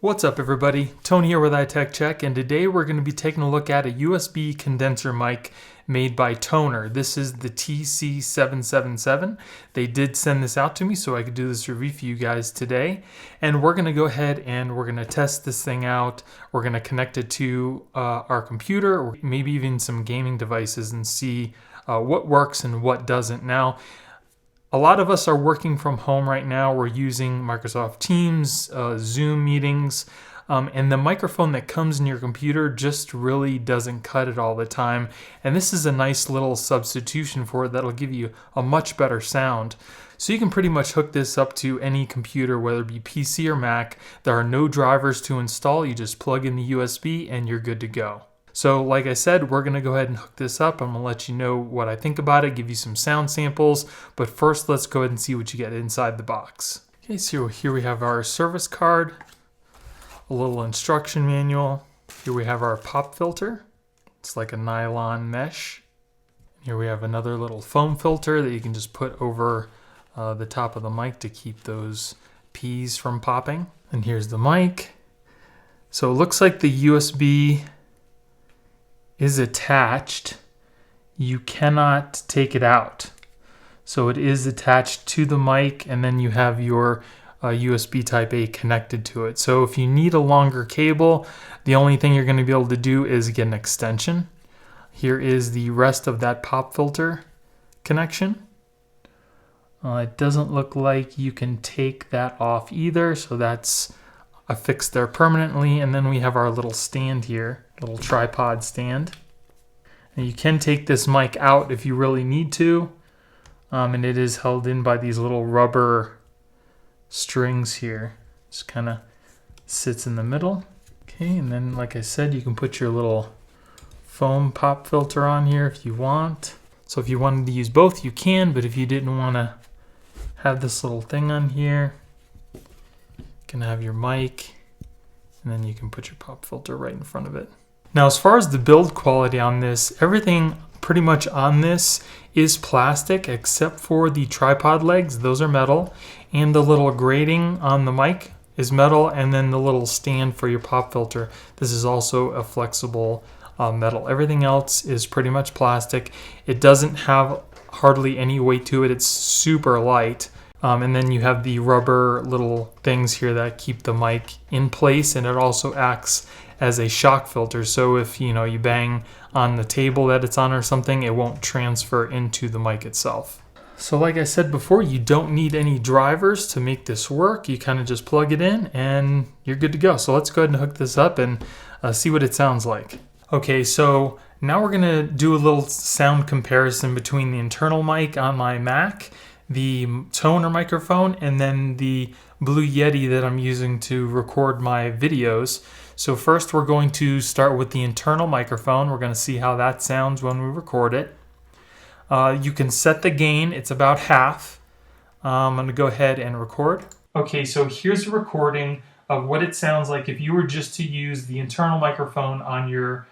What's up everybody, Tony here with iTechCheck, and today we're going to be taking a look at a USB condenser mic made by Tonor. This is the TC777. They did send this out to me so I could do this review for you guys today. And we're going to go ahead and we're going to test this thing out. We're going to connect it to our computer, or maybe even some gaming devices, and see what works and what doesn't. Now, a lot of us are working from home right now. We're using Microsoft Teams, Zoom meetings, and the microphone that comes in your computer just really doesn't cut it all the time. And this is a nice little substitution for it that'll give you a much better sound. So you can pretty much hook this up to any computer, whether it be PC or Mac. There are no drivers to install. You just plug in the USB and you're good to go. So like I said, we're going to go ahead and hook this up. I'm going to let you know what I think about it, give you some sound samples. But first, let's go ahead and see what you get inside the box. Okay, so here we have our service card, a little instruction manual. Here we have our pop filter. It's like a nylon mesh. Here we have another little foam filter that you can just put over the top of the mic to keep those P's from popping. And here's the mic. So it looks like the USB is attached. You cannot take it out. So it is attached to the mic, and then you have your USB type A connected to it. So if you need a longer cable, the only thing you're going to be able to do is get an extension. Here is the rest of that pop filter connection. It doesn't look like you can take that off either, so that's affixed there permanently. And then we have our little stand here, little tripod stand. And you can take this mic out if you really need to, and it is held in by these little rubber strings here. Just kind of sits in the middle. Okay, and then like I said, you can put your little foam pop filter on here if you want. So if you wanted to use both, you can, but if you didn't want to have this little thing on here, you can have your mic, and then you can put your pop filter right in front of it. Now, as far as the build quality on this, everything pretty much on this is plastic except for the tripod legs. Those are metal, and the little grating on the mic is metal, and then the little stand for your pop filter. This is also a flexible metal. Everything else is pretty much plastic. It doesn't have hardly any weight to it. It's super light. And then you have the rubber little things here that keep the mic in place, and it also acts as a shock filter. So if you bang on the table that it's on or something, it won't transfer into the mic itself. So like I said before, you don't need any drivers to make this work. You kind of just plug it in and you're good to go. So let's go ahead and hook this up and see what it sounds like. Okay, so now we're gonna do a little sound comparison between the internal mic on my Mac, the Tonor microphone, and then the Blue Yeti that I'm using to record my videos. So first we're going to start with the internal microphone. We're going to see how that sounds when we record it. You can set the gain. It's about half. I'm going to go ahead and record. Okay, so here's a recording of what it sounds like if you were just to use the internal microphone on your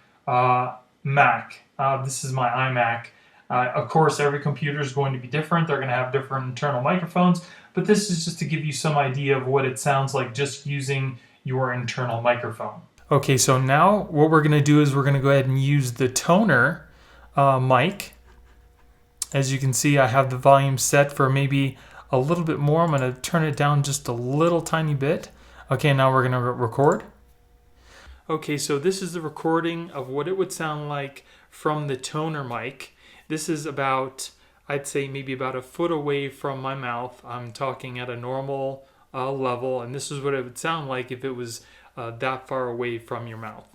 Mac. This is my iMac. Of course, every computer is going to be different. They're going to have different internal microphones, but this is just to give you some idea of what it sounds like just using your internal microphone. Okay, so now what we're going to do is we're going to go ahead and use the Tonor mic. As you can see, I have the volume set for maybe a little bit more. I'm going to turn it down just a little tiny bit. Okay, now we're going to record. Okay, so this is the recording of what it would sound like from the Tonor mic. This is about, I'd say maybe about a foot away from my mouth. I'm talking at a normal level, and this is what it would sound like if it was that far away from your mouth.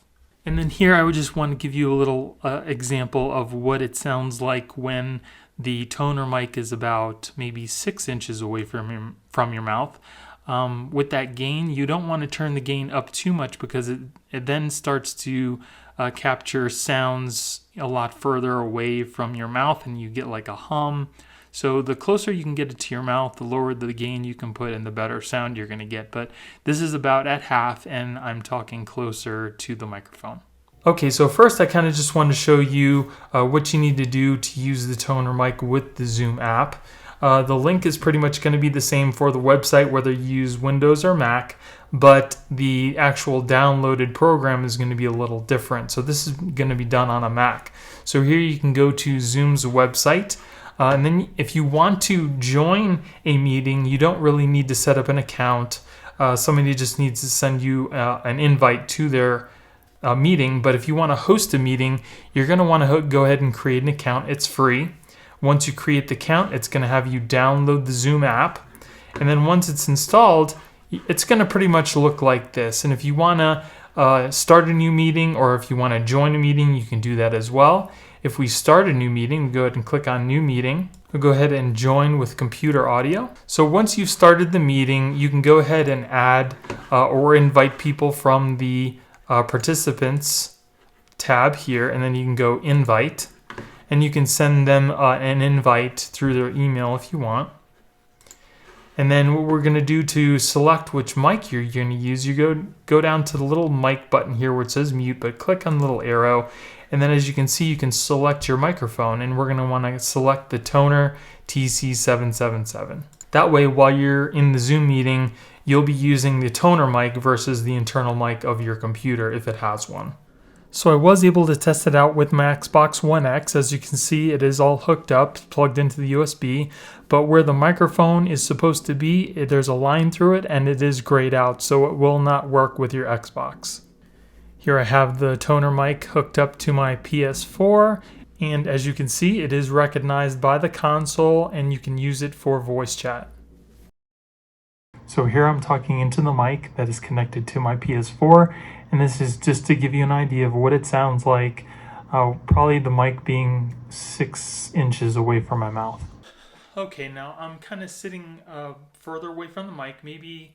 And then here I would just want to give you a little example of what it sounds like when the Tonor mic is about maybe 6 inches away from your mouth. With that gain, you don't want to turn the gain up too much because it then starts to capture sounds a lot further away from your mouth, and you get like a hum. So the closer you can get it to your mouth, the lower the gain you can put and the better sound you're going to get. But this is about at half, and I'm talking closer to the microphone. Okay, so first I kind of just wanted to show you what you need to do to use the Tonor mic with the Zoom app. The link is pretty much going to be the same for the website, whether you use Windows or Mac, but the actual downloaded program is going to be a little different. So this is going to be done on a Mac. So here you can go to Zoom's website. And then if you want to join a meeting, you don't really need to set up an account. Somebody just needs to send you an invite to their meeting. But if you want to host a meeting, you're going to want to go ahead and create an account. It's free. Once you create the account, it's going to have you download the Zoom app. And then once it's installed, it's going to pretty much look like this. And if you want to start a new meeting, or if you want to join a meeting, you can do that as well. If we start a new meeting, we go ahead and click on New Meeting. We'll go ahead and join with computer audio. So once you've started the meeting, you can go ahead and add or invite people from the Participants tab here, and then you can go Invite. And you can send them an invite through their email if you want. And then what we're going to do to select which mic you're going to use, you go down to the little mic button here where it says mute, but click on the little arrow. And then as you can see, you can select your microphone, and we're going to want to select the Tonor TC777. That way, while you're in the Zoom meeting, you'll be using the Tonor mic versus the internal mic of your computer if it has one. So I was able to test it out with my Xbox One X. As you can see, it is all hooked up, plugged into the USB, but where the microphone is supposed to be, there's a line through it and it is grayed out, so it will not work with your Xbox. Here I have the Tonor mic hooked up to my PS4, and as you can see, it is recognized by the console and you can use it for voice chat. So here I'm talking into the mic that is connected to my PS4, and this is just to give you an idea of what it sounds like, probably the mic being 6 inches away from my mouth. Okay, now I'm kind of sitting further away from the mic, maybe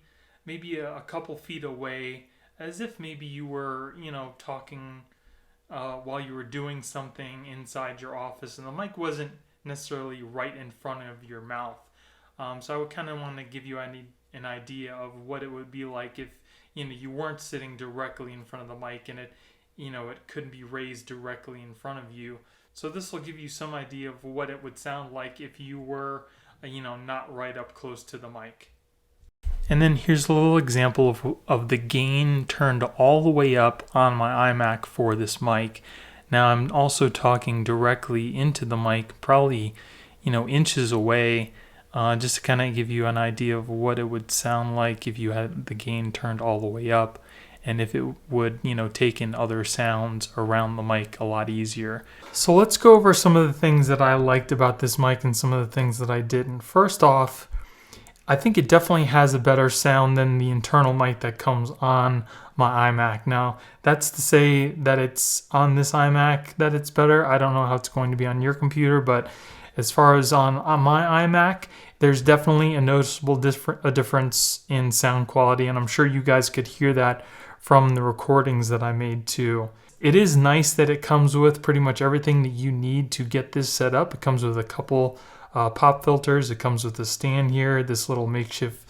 a couple feet away, as if maybe you were, talking while you were doing something inside your office, and the mic wasn't necessarily right in front of your mouth. So I would kind of want to give you an idea of what it would be like if you weren't sitting directly in front of the mic and it couldn't be raised directly in front of you. So this will give you some idea of what it would sound like if you were not right up close to the mic. And then here's a little example of the gain turned all the way up on my iMac for this mic. Now I'm also talking directly into the mic, probably inches away, just to kind of give you an idea of what it would sound like if you had the gain turned all the way up, and if it would take in other sounds around the mic a lot easier. So let's go over some of the things that I liked about this mic and some of the things that I didn't. First off, I think it definitely has a better sound than the internal mic that comes on my iMac. Now, that's to say that it's on this iMac that it's better. I don't know how it's going to be on your computer, but as far as on my iMac, there's definitely a noticeable difference in sound quality, and I'm sure you guys could hear that from the recordings that I made too. It is nice that it comes with pretty much everything that you need to get this set up. It comes with a couple pop filters. It comes with a stand here, this little makeshift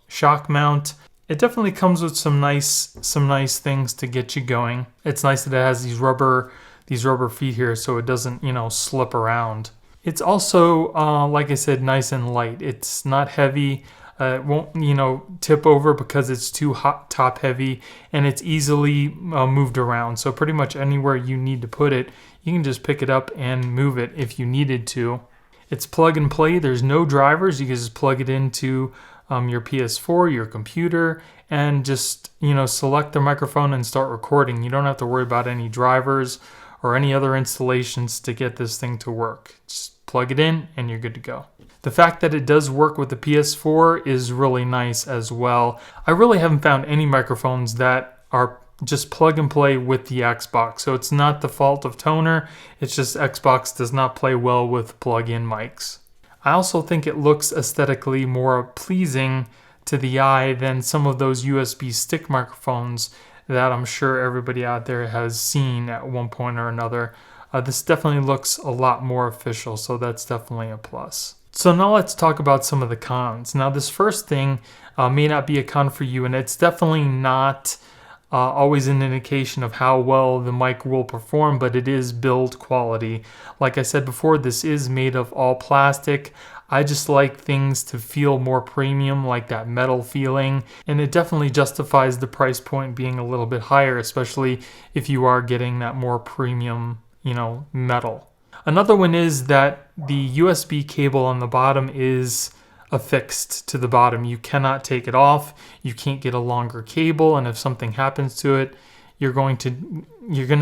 shock mount. It definitely comes with some nice things to get you going. It's nice that it has these rubber feet here so it doesn't slip around. It's also like I said, nice and light. It's not heavy. It won't tip over because it's too top heavy, and it's easily moved around. So pretty much anywhere you need to put it, you can just pick it up and move it if you needed to. It's plug and play. There's no drivers. You can just plug it into your PS4, your computer, and just select the microphone and start recording. You don't have to worry about any drivers or any other installations to get this thing to work. Just plug it in and you're good to go. The fact that it does work with the PS4 is really nice as well. I really haven't found any microphones that are just plug and play with the Xbox. So it's not the fault of Tonor, it's just Xbox does not play well with plug-in mics. I also think it looks aesthetically more pleasing to the eye than some of those USB stick microphones that I'm sure everybody out there has seen at one point or another. This definitely looks a lot more official, so that's definitely a plus. So now let's talk about some of the cons. Now this first thing may not be a con for you, and it's definitely not always an indication of how well the mic will perform, but it is build quality. Like I said before, this is made of all plastic. I just like things to feel more premium, like that metal feeling, and it definitely justifies the price point being a little bit higher, especially if you are getting that more premium, metal. Another one is that the USB cable on the bottom is affixed to the bottom. You cannot take it off. You can't get a longer cable, and if something happens to it, you're going to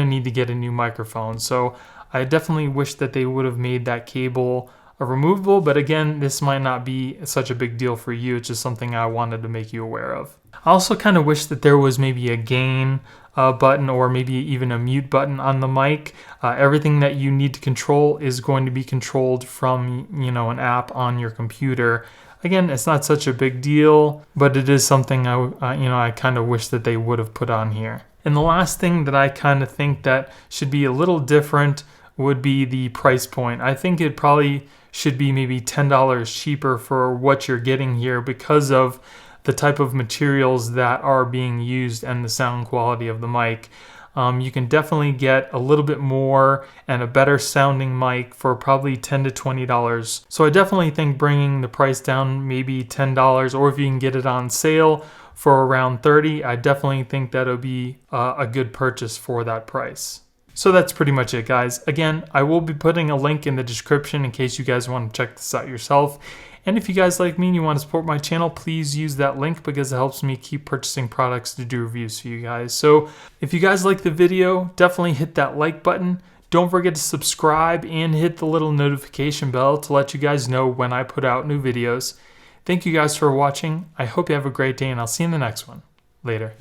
need to get a new microphone. So I definitely wish that they would have made that cable removable, but again, this might not be such a big deal for you. It's just something I wanted to make you aware of. I also kind of wish that there was maybe a gain button or maybe even a mute button on the mic. Everything that you need to control is going to be controlled from an app on your computer. Again, it's not such a big deal, but it is something I kind of wish that they would have put on here. And the last thing that I kind of think that should be a little different would be the price point. I think it probably should be maybe $10 cheaper for what you're getting here because of the type of materials that are being used and the sound quality of the mic. You can definitely get a little bit more and a better sounding mic for probably $10 to $20. So I definitely think bringing the price down maybe $10, or if you can get it on sale for around $30, I definitely think that'll be a good purchase for that price. So that's pretty much it, guys. Again, I will be putting a link in the description in case you guys want to check this out yourself. And if you guys like me and you want to support my channel, please use that link because it helps me keep purchasing products to do reviews for you guys. So if you guys like the video, definitely hit that like button. Don't forget to subscribe and hit the little notification bell to let you guys know when I put out new videos. Thank you guys for watching. I hope you have a great day, and I'll see you in the next one. Later.